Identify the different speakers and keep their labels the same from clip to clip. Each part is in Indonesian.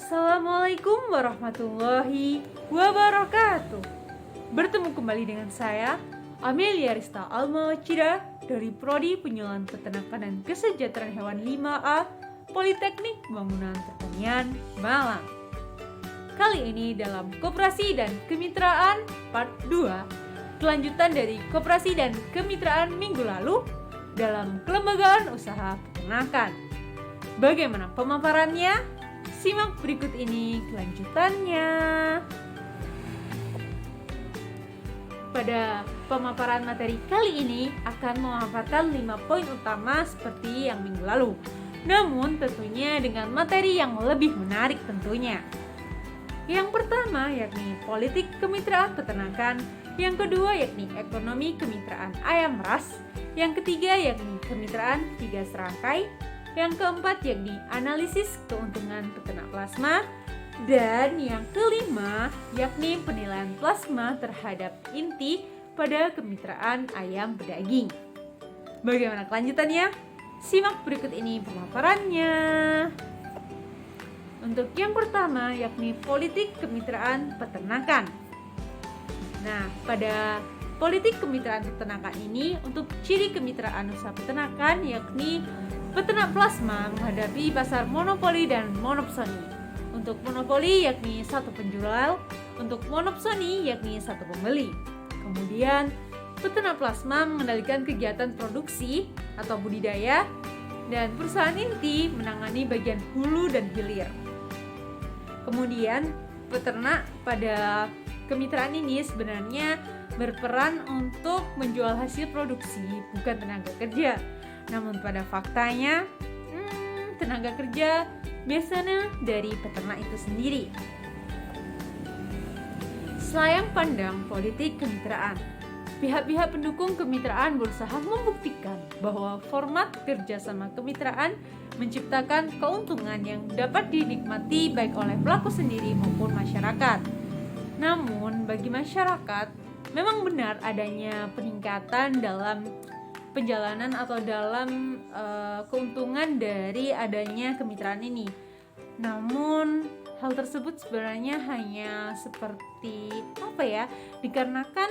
Speaker 1: Assalamualaikum warahmatullahi wabarakatuh. Bertemu kembali dengan saya, Amelia Rista Almawacida dari Prodi Penyuluhan Peternakan dan Kesejahteraan Hewan 5A Politeknik Bangunan Pertanian Malang. Kali ini dalam Koperasi dan Kemitraan Part 2, kelanjutan dari Koperasi dan Kemitraan minggu lalu dalam Kelembagaan Usaha Peternakan. Bagaimana pemaparannya? Simak berikut ini kelanjutannya. Pada pemaparan materi kali ini akan memaparkan 5 poin utama seperti yang minggu lalu. Namun tentunya dengan materi yang lebih menarik tentunya. Yang pertama yakni politik kemitraan peternakan, yang kedua yakni ekonomi kemitraan ayam ras, yang ketiga yakni kemitraan 3 serangkai, yang keempat yakni analisis keuntungan peternak plasma, dan yang kelima yakni penilaian plasma terhadap inti pada kemitraan ayam pedaging. Bagaimana kelanjutannya? Simak berikut ini pemaparannya. Untuk yang pertama yakni politik kemitraan peternakan. Nah, pada politik kemitraan peternakan ini untuk ciri kemitraan usaha peternakan yakni peternak plasma menghadapi pasar monopoli dan monopsoni. Untuk monopoli yakni satu penjual, untuk monopsoni yakni satu pembeli. Kemudian peternak plasma mengendalikan kegiatan produksi atau budidaya, dan perusahaan inti menangani bagian hulu dan hilir. Kemudian peternak pada kemitraan ini sebenarnya berperan untuk menjual hasil produksi, bukan tenaga kerja. Namun pada faktanya, tenaga kerja biasanya dari peternak itu sendiri. Selayang pandang politik kemitraan. Pihak-pihak pendukung kemitraan berusaha membuktikan bahwa format kerjasama kemitraan menciptakan keuntungan yang dapat dinikmati baik oleh pelaku sendiri maupun masyarakat. Namun bagi masyarakat, memang benar adanya peningkatan dalam penjalanan atau dalam keuntungan dari adanya kemitraan ini. Namun hal tersebut sebenarnya hanya seperti dikarenakan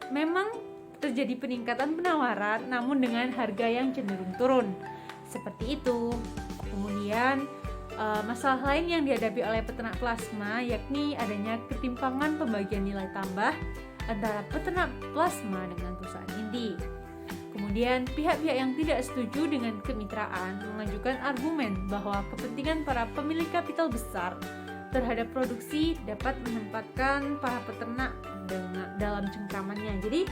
Speaker 1: memang terjadi peningkatan penawaran namun dengan harga yang cenderung turun. Seperti itu. Kemudian masalah lain yang dihadapi oleh peternak plasma yakni adanya ketimpangan pembagian nilai tambah antara peternak plasma dengan perusahaan inti. Kemudian pihak-pihak yang tidak setuju dengan kemitraan mengajukan argumen bahwa kepentingan para pemilik kapital besar terhadap produksi dapat menempatkan para peternak dalam cengkramannya. Jadi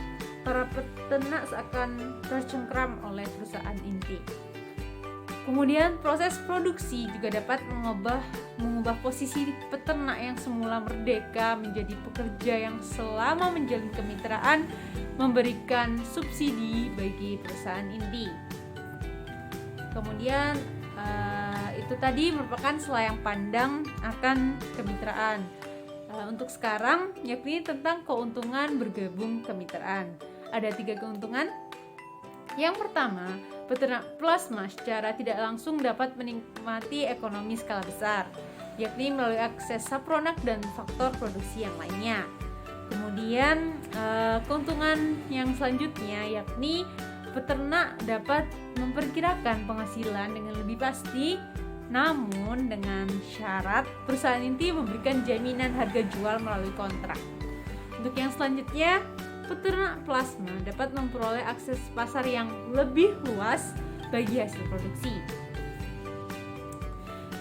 Speaker 1: para peternak seakan tercengkram oleh perusahaan inti. Kemudian proses produksi juga dapat mengubah posisi peternak yang semula merdeka menjadi pekerja yang selama menjalin kemitraan memberikan subsidi bagi perusahaan inti. Kemudian itu tadi merupakan selayang pandang akan kemitraan. Untuk sekarang yakni tentang keuntungan bergabung kemitraan. Ada 3 keuntungan. Yang pertama, peternak plasma secara tidak langsung dapat menikmati ekonomi skala besar, yakni melalui akses sapronak dan faktor produksi yang lainnya. Kemudian keuntungan yang selanjutnya yakni peternak dapat memperkirakan penghasilan dengan lebih pasti, namun dengan syarat perusahaan inti memberikan jaminan harga jual melalui kontrak. Untuk yang selanjutnya, peternak plasma dapat memperoleh akses pasar yang lebih luas bagi hasil produksi.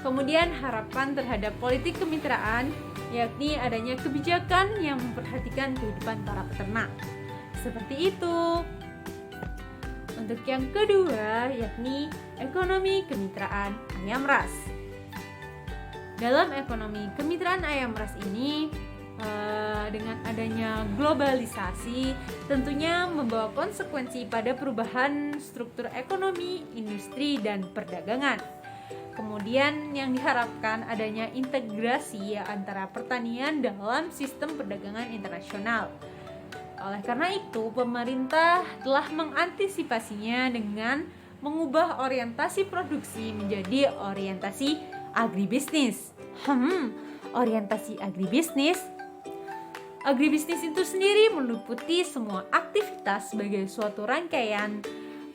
Speaker 1: Kemudian harapan terhadap politik kemitraan yakni adanya kebijakan yang memperhatikan kehidupan para peternak. Seperti itu. Untuk yang kedua yakni ekonomi kemitraan ayam ras. Dalam ekonomi kemitraan ayam ras ini dengan adanya globalisasi tentunya membawa konsekuensi pada perubahan struktur ekonomi, industri, dan perdagangan. Kemudian yang diharapkan adanya integrasi antara pertanian dalam sistem perdagangan internasional. Oleh karena itu, pemerintah telah mengantisipasinya dengan mengubah orientasi produksi menjadi orientasi agribisnis. Orientasi agribisnis. Agribisnis itu sendiri meliputi semua aktivitas sebagai suatu rangkaian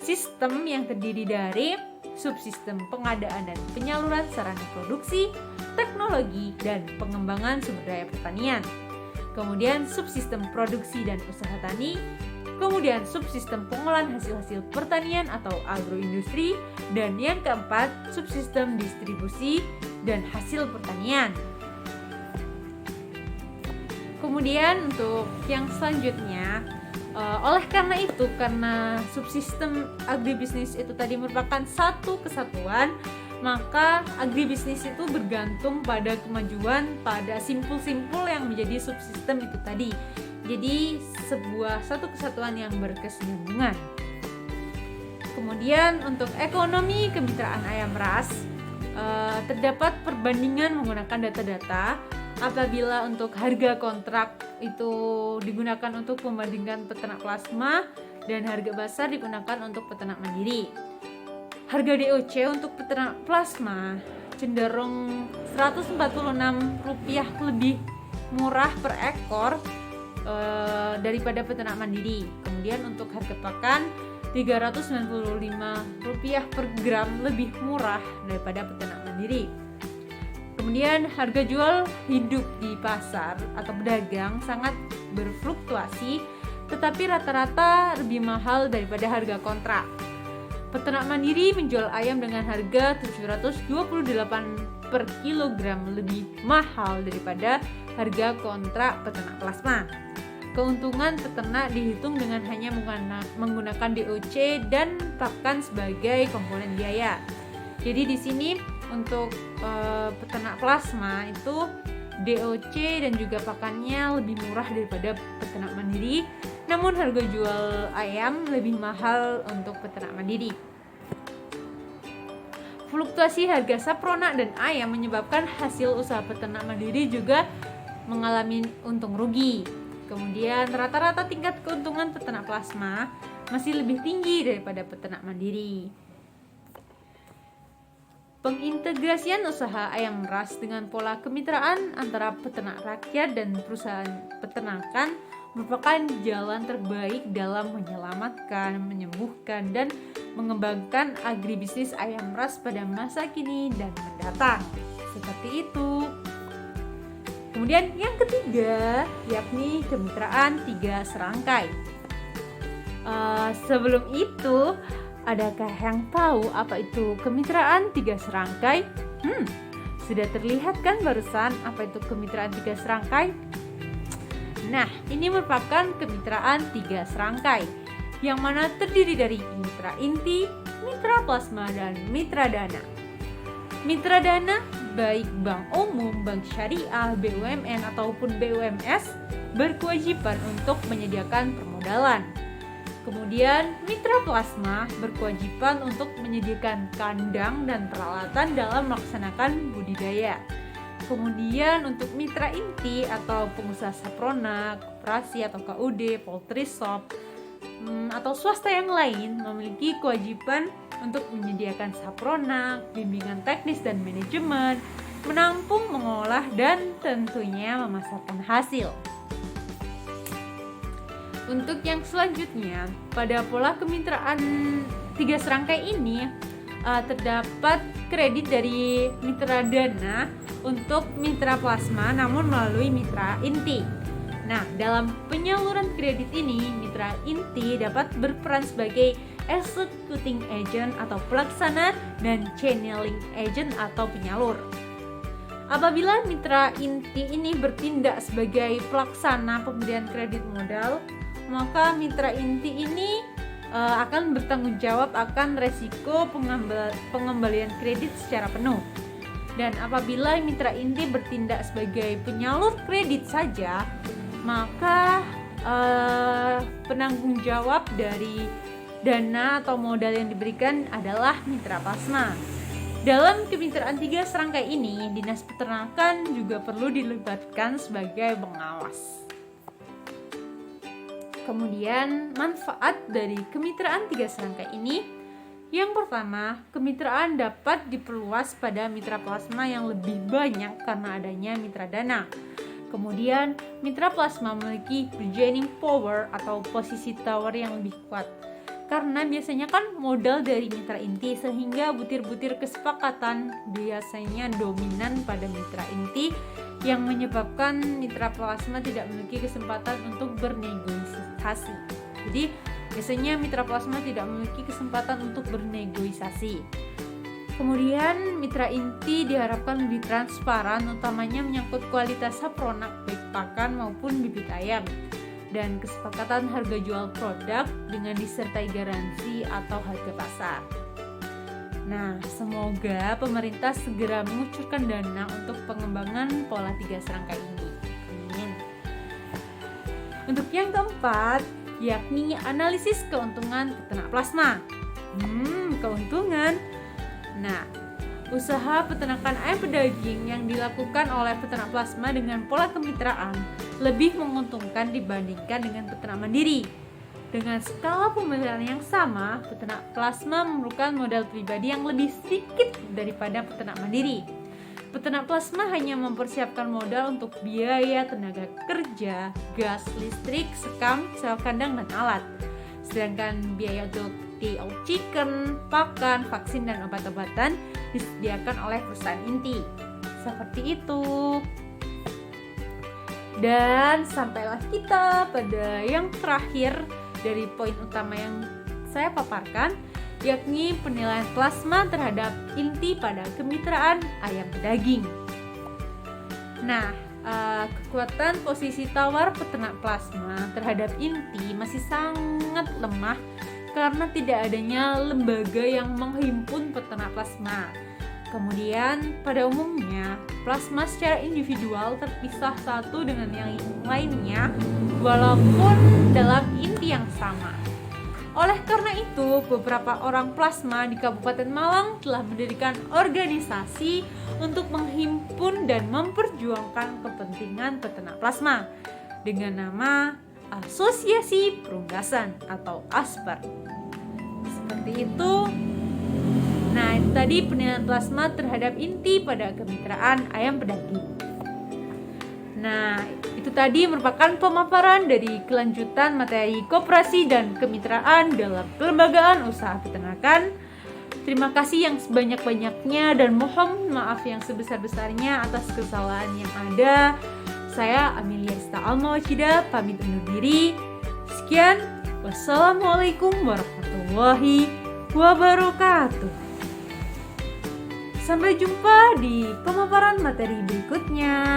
Speaker 1: sistem yang terdiri dari subsistem pengadaan dan penyaluran sarana produksi, teknologi, dan pengembangan sumber daya pertanian. Kemudian subsistem produksi dan usaha tani, kemudian subsistem pengolahan hasil-hasil pertanian atau agroindustri, dan yang keempat, subsistem distribusi dan hasil pertanian. Kemudian untuk yang selanjutnya, karena subsistem agribisnis itu tadi merupakan satu kesatuan, maka agribisnis itu bergantung pada kemajuan pada simpul-simpul yang menjadi subsistem itu tadi. Jadi satu kesatuan yang berkesinambungan. Kemudian untuk ekonomi kemitraan ayam ras, terdapat perbandingan menggunakan data-data. Apabila untuk harga kontrak itu digunakan untuk membandingkan peternak plasma dan harga pasar digunakan untuk peternak mandiri. Harga DOC untuk peternak plasma cenderung Rp146 lebih murah per ekor daripada peternak mandiri. Kemudian untuk harga pakan Rp395 per gram lebih murah daripada peternak mandiri. Kemudian harga jual hidup di pasar atau pedagang sangat berfluktuasi, tetapi rata-rata lebih mahal daripada harga kontrak. Peternak mandiri menjual ayam dengan harga Rp728 per kilogram lebih mahal daripada harga kontrak peternak plasma. Keuntungan peternak dihitung dengan hanya menggunakan DOC dan pakan sebagai komponen biaya. Jadi di sini untuk peternak plasma itu DOC dan juga pakannya lebih murah daripada peternak mandiri, namun harga jual ayam lebih mahal untuk peternak mandiri. Fluktuasi harga sapronak dan ayam menyebabkan hasil usaha peternak mandiri juga mengalami untung rugi. Kemudian rata-rata tingkat keuntungan peternak plasma masih lebih tinggi daripada peternak mandiri. Pengintegrasian usaha ayam ras dengan pola kemitraan antara peternak rakyat dan perusahaan peternakan merupakan jalan terbaik dalam menyelamatkan, menyembuhkan, dan mengembangkan agribisnis ayam ras pada masa kini dan mendatang. Seperti itu. Kemudian yang ketiga, yakni kemitraan 3 serangkai. Sebelum itu, adakah yang tahu apa itu kemitraan 3 serangkai? Sudah terlihat kan barusan apa itu kemitraan 3 serangkai? Nah, ini merupakan kemitraan 3 serangkai yang mana terdiri dari mitra inti, mitra plasma, dan mitra dana. Mitra dana baik bank umum, bank syariah, BUMN ataupun BUMS berkewajiban untuk menyediakan permodalan. Kemudian mitra plasma berkewajiban untuk menyediakan kandang dan peralatan dalam melaksanakan budidaya. Kemudian untuk mitra inti atau pengusaha saprona, koperasi atau KUD, poultry shop, atau swasta yang lain memiliki kewajiban untuk menyediakan saprona, bimbingan teknis dan manajemen, menampung, mengolah, dan tentunya memasarkan hasil. Untuk yang selanjutnya, pada pola kemitraan 3 serangkai ini terdapat kredit dari mitra dana untuk mitra plasma namun melalui mitra inti. Nah, dalam penyaluran kredit ini, mitra inti dapat berperan sebagai executing agent atau pelaksana dan channeling agent atau penyalur. Apabila mitra inti ini bertindak sebagai pelaksana pemberian kredit modal, maka mitra inti ini akan bertanggung jawab akan resiko pengembalian kredit secara penuh. Dan apabila mitra inti bertindak sebagai penyalur kredit saja, maka penanggung jawab dari dana atau modal yang diberikan adalah mitra plasma. Dalam kemitraan 3 serangkai ini, Dinas Peternakan juga perlu dilibatkan sebagai pengawas. Kemudian manfaat dari kemitraan 3 serangkai ini, Yang pertama, kemitraan dapat diperluas pada mitra plasma yang lebih banyak karena adanya mitra dana. Kemudian, mitra plasma memiliki bargaining power atau posisi tawar yang lebih kuat. Karena biasanya kan modal dari mitra inti, sehingga butir-butir kesepakatan biasanya dominan pada mitra inti yang menyebabkan mitra plasma tidak memiliki kesempatan untuk bernegosiasi. Jadi, biasanya mitra plasma tidak memiliki kesempatan untuk bernegosiasi. Kemudian mitra inti diharapkan lebih transparan, utamanya menyangkut kualitas sapronak baik pakan maupun bibit ayam, dan kesepakatan harga jual produk dengan disertai garansi atau harga pasar. Nah, semoga pemerintah segera mengucurkan dana untuk pengembangan pola 3 serangkai ini. Amin. Untuk yang keempat, yakni analisis keuntungan peternak plasma. Keuntungan. Nah, usaha peternakan ayam pedaging yang dilakukan oleh peternak plasma dengan pola kemitraan lebih menguntungkan dibandingkan dengan peternak mandiri. Dengan skala pemeliharaan yang sama, peternak plasma memerlukan modal pribadi yang lebih sedikit daripada peternak mandiri. Peternak plasma hanya mempersiapkan modal untuk biaya tenaga kerja, gas, listrik, sekam, sel kandang, dan alat. Sedangkan biaya untuk chicken, pakan, vaksin, dan obat-obatan disediakan oleh perusahaan inti. Seperti itu. Dan sampailah kita pada yang terakhir dari poin utama yang saya paparkan, yakni penilaian plasma terhadap inti pada kemitraan ayam pedaging. Nah, kekuatan posisi tawar peternak plasma terhadap inti masih sangat lemah karena tidak adanya lembaga yang menghimpun peternak plasma. Kemudian, pada umumnya, plasma secara individual terpisah satu dengan yang lainnya walaupun dalam inti yang sama. Oleh karena itu, beberapa orang plasma di Kabupaten Malang telah mendirikan organisasi untuk menghimpun dan memperjuangkan kepentingan peternak plasma dengan nama Asosiasi Perunggasan atau ASPER. Seperti itu. Nah, itu tadi penilaian plasma terhadap inti pada kemitraan ayam pedaging. Nah, itu tadi merupakan pemaparan dari kelanjutan materi koperasi dan kemitraan dalam kelembagaan usaha peternakan. Terima kasih yang sebanyak-banyaknya dan mohon maaf yang sebesar-besarnya atas kesalahan yang ada. Saya Amelia Rista Almawacida pamit undur diri. Sekian, wassalamualaikum warahmatullahi wabarakatuh. Sampai jumpa di pemaparan materi berikutnya.